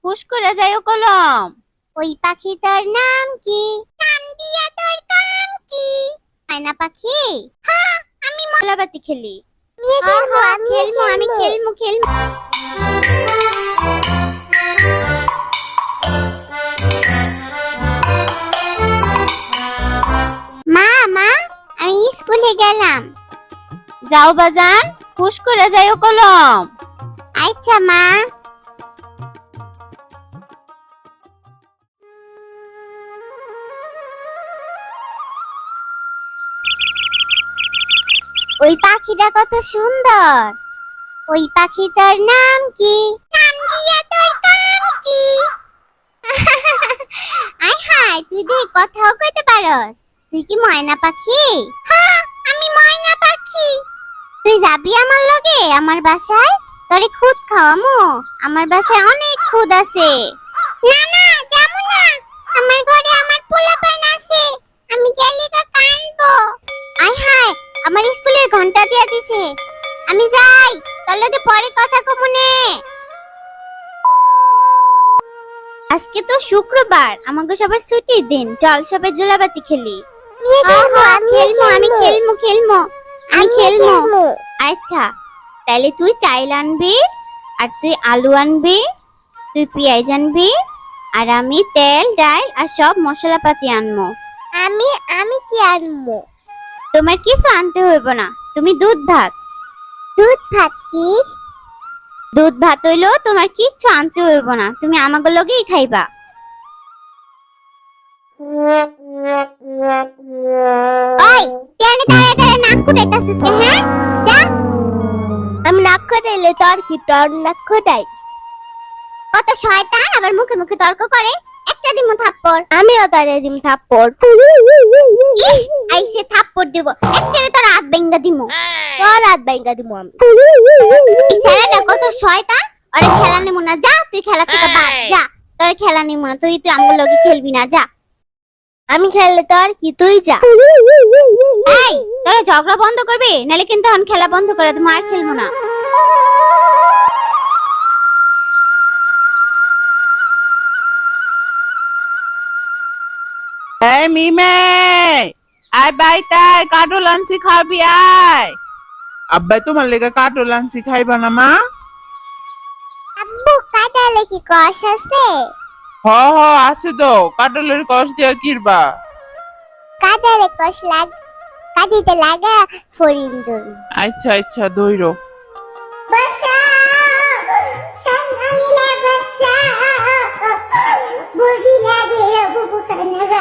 হুশ করে যাইও কলম। ওই পাখি তোর নাম কি? নাম দিয়া তোর কাম কি? ময়না পাখি। হ্যাঁ, আমি মশলাপাতি খেলি। খেলবো, আমি খেলবো। মা মা, আমি স্কুলে গেলাম। যাও বাজান, হুশ করে যাইও কলম। আচ্ছা মা। ওই পাখিটা কত সুন্দর। ওই পাখি তোর নাম কি? নাম দিয়া তোর কাম কি? আয় হায়, তুই দেখ কথাও কইতে পারস। তুই কি ময়না পাখি? হ্যাঁ, আমি ময়না পাখি। তুই যাবি আমার লগে আমার বাসায়? তোরে খুদ খাওয়ামু। আমার বাসায় অনেক খুদ আছে। না না, যাবো না। আমার ঘরে আমার পোলাপান আছে। আমি গেলে তো কাঁদবো। আয় হায়, আমার স্কুলের ঘন্টা দিয়া দিছে। আমি যাই, তোর লগে পরে কথা কমুনে। আজকে তো শুক্রবার, আমাকে সবার ছুটির দিন। চল সবাই জোলাপাতি খেলি। আমি খেলবো। আচ্ছা, তাহলে তুই চাইল আনবি, আর তুই আলু আনবি, তুই পেঁয়াজ আনবি, আর আমি তেল ডাল আর সব মশলাপাতি আনবো। আমি কি আনবো? তোমার কিছু আনতে হইব না, তুমি দুধ ভাত কি? দুধ ভাত হইলো তোমার কিচ্ছু আনতে হইব না, তুমি আমাকে লগেই খাইবা। ওই, তুই তাড়াতাড়ি নাক কুটাইতাছিস কে? হ্যাঁ, যা। আমি নাক কুটাইলে তোর কি? তোর নাক কুটাই। কত শয়তান, আবার মুখে মুখে তর্ক করে। একটা দিমু থাপ্পড়। আমিও তারে দিম থাপ্পড়। ইস, আইসে থাপ্পড় দেব। একটারে তোর হাত ভেঙ্গা দিমু। তোর হাত ভেঙ্গা দিমু আমি। এই ছেলেটা কত শয়তান। আরে খেলা নিমু না, যা। তুই খেলা থেকে বাদ যা। তোর খেলা নিমু না, তুই আমার লগে খেলবি না, যা। আমি খেললে তোর কি? তুই যা। এই, তোরা ঝগড়া বন্ধ করবি, নালে কিন্তু এখন খেলা বন্ধ করে দেবো, আর খেলবো না। এই মিমে, আয় বাইতাই কাটুল আনছি খাবি আয়। আব্বাই তোমার লেগে কাটুল আনছি, খাইবা না মা? আব্বু, কাটালে কি কষ আছে? হ হ আছে তো, কাটুলের কষ দিয়া কিরবা। কাটালে কষ কাটিতে লাগা ফরিন্দুর। আচ্ছা আচ্ছা দইরো। বুঝি লাগে বুবু কান্না